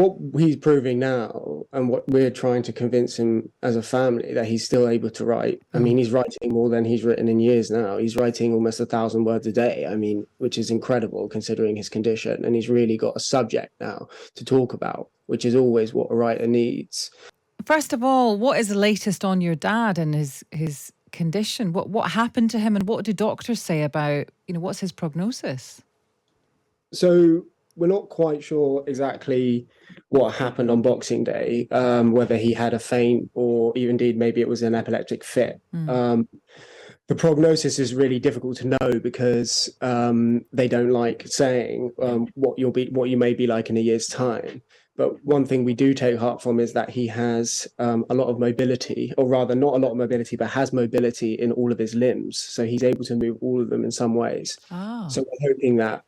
what he's proving now and what we're trying to convince him as a family, that he's still able to write. I mean, he's writing more than he's written in years now. He's writing almost 1,000 words a day. I mean, which is incredible considering his condition. And he's really got a subject now to talk about, which is always what a writer needs. First of all, what is the latest on your dad and his condition? What happened to him, and what do doctors say about, what's his prognosis? So we're not quite sure exactly what happened on Boxing Day, whether he had a faint or even indeed maybe it was an epileptic fit. The prognosis is really difficult to know because they don't like saying what you may be like in a year's time. But one thing we do take heart from is that he has a lot of mobility, or rather not a lot of mobility, but has mobility in all of his limbs. So he's able to move all of them in some ways. So we're hoping that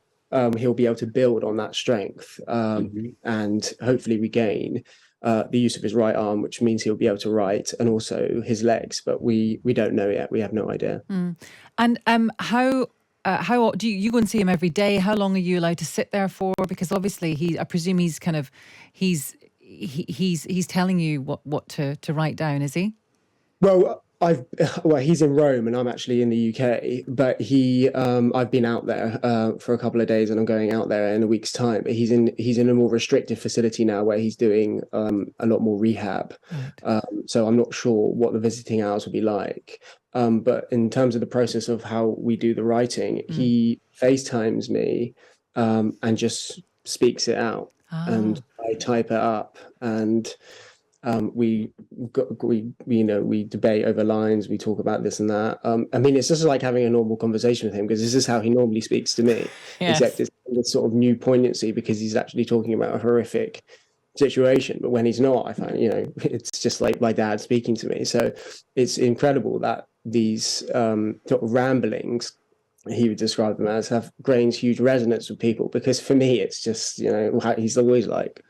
he'll be able to build on that strength and hopefully regain the use of his right arm, which means he'll be able to write, and also his legs. But we don't know yet. We have no idea. And how do you go and see him every day? How long are you allowed to sit there for? Because obviously I presume he's telling you what to write down, is he? Well, he's in Rome and I'm actually in the UK, but I've been out there for a couple of days and I'm going out there in a week's time. But he's in a more restricted facility now where he's doing a lot more rehab. Right. So I'm not sure what the visiting hours will be like. But in terms of the process of how we do the writing, he FaceTimes me and just speaks it out, and I type it up, and we debate over lines, we talk about this and that. I mean, it's just like having a normal conversation with him, because this is how he normally speaks to me. Yes. Except it's this sort of new poignancy because he's actually talking about a horrific situation. But when he's not, I find, it's just like my dad speaking to me. So it's incredible that these sort of ramblings, he would describe them as, have gained huge resonance with people, because for me it's just how he's always like.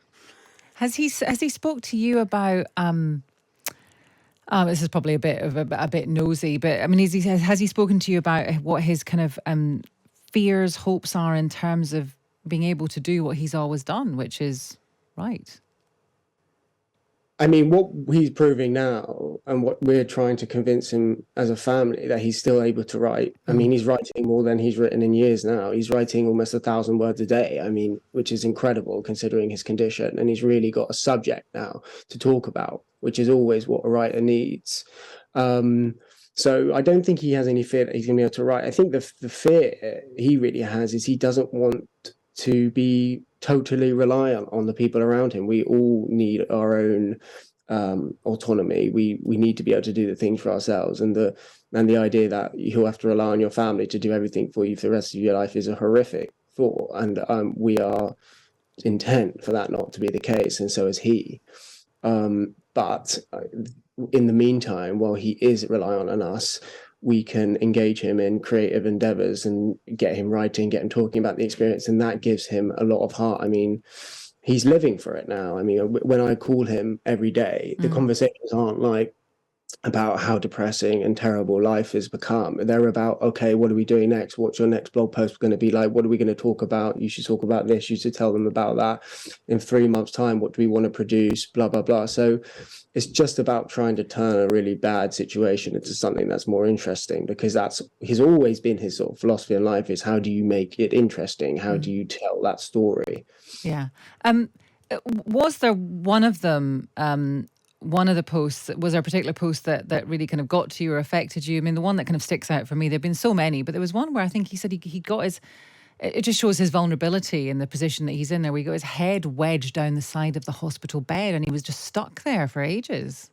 Has he spoke to you about this is probably a bit nosy, but I mean, has he spoken to you about what his kind of fears, hopes are in terms of being able to do what he's always done, which is write? I mean, what he's proving now and what we're trying to convince him as a family, that he's still able to write. I mean, he's writing more than he's written in years now. He's writing almost 1,000 words a day. I mean, which is incredible considering his condition. And he's really got a subject now to talk about, which is always what a writer needs. So I don't think he has any fear that he's going to be able to write. I think the fear he really has is he doesn't want to be totally reliant on the people around him. We all need our own autonomy. We need to be able to do the things for ourselves, and the idea that you'll have to rely on your family to do everything for you for the rest of your life is a horrific thought, and we are intent for that not to be the case, and so is he. But in the meantime, while he is reliant on us, we can engage him in creative endeavors and get him writing, get him talking about the experience. And that gives him a lot of heart. I mean, he's living for it now. I mean, when I call him every day, the conversations aren't like about how depressing and terrible life has become. They're about, okay, what are we doing next? What's your next blog post going to be like? What are we going to talk about? You should talk about this. You should tell them about that. In 3 months' time, what do we want to produce? Blah, blah, blah. So it's just about trying to turn a really bad situation into something that's more interesting, because he's always been his sort of philosophy in life, is how do you make it interesting? How do you tell that story? Yeah. Was there one of them, one of the posts, was there a particular post that really kind of got to you or affected you? I mean, the one that kind of sticks out for me, there've been so many, but there was one where I think he said he got it just shows his vulnerability in the position that he's in there, where he got his head wedged down the side of the hospital bed and he was just stuck there for ages.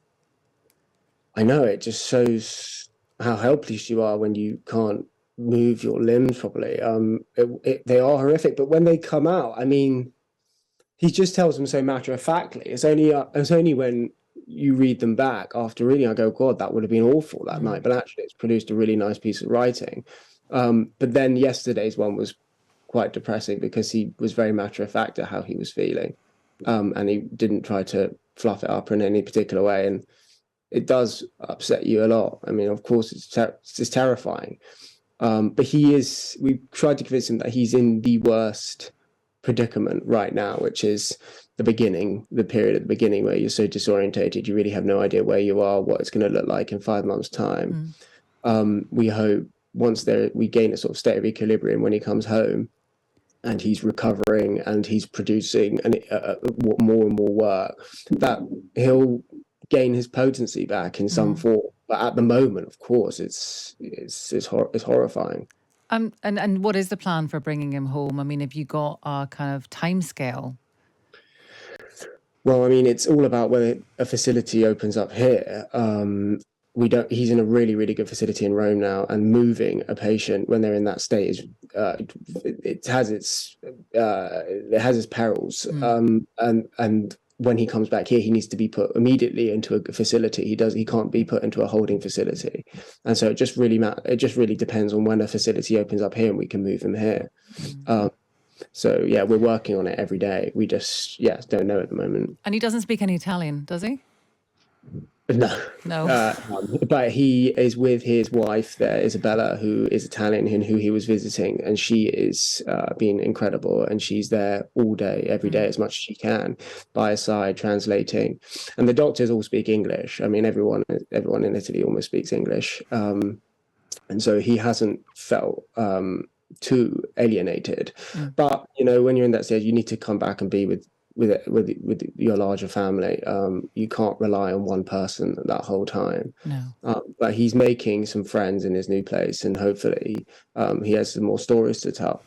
I know, it just shows how helpless you are when you can't move your limbs properly. They are horrific, but when they come out, I mean, he just tells them so matter-of-factly. It's only when you read them back after reading, I go, God, that would have been awful that night. But actually, it's produced a really nice piece of writing. But then yesterday's one was quite depressing because he was very matter-of-fact at how he was feeling. And he didn't try to fluff it up in any particular way. And it does upset you a lot. I mean, of course, it's terrifying. But we've tried to convince him that he's in the worst predicament right now, which is the beginning, the period at the beginning where you're so disorientated, you really have no idea where you are, what it's going to look like in 5 months' time. We hope once we gain a sort of state of equilibrium when he comes home and he's recovering and he's producing more and more work, that he'll gain his potency back in some form. But at the moment, of course, it's horrifying. And what is the plan for bringing him home? I mean, have you got a kind of timescale? Well, I mean, it's all about whether a facility opens up here. He's in a really, really good facility in Rome now, and moving a patient when they're in that state is, it has its perils. And when he comes back here, he needs to be put immediately into a facility. He can't be put into a holding facility. And so it just really depends on when a facility opens up here and we can move him here. So yeah, we're working on it every day. We just don't know at the moment. And he doesn't speak any Italian, does he? No. But he is with his wife there, Isabella, who is Italian and who he was visiting, and she is being incredible, and she's there all day, every day, as much as she can, by his side, translating. And the doctors all speak English. I mean, everyone in Italy almost speaks English, and so he hasn't felt too alienated. But when you're in that stage, you need to come back and be with your larger family. You can't rely on one person that whole time. No. But he's making some friends in his new place, and hopefully he has some more stories to tell.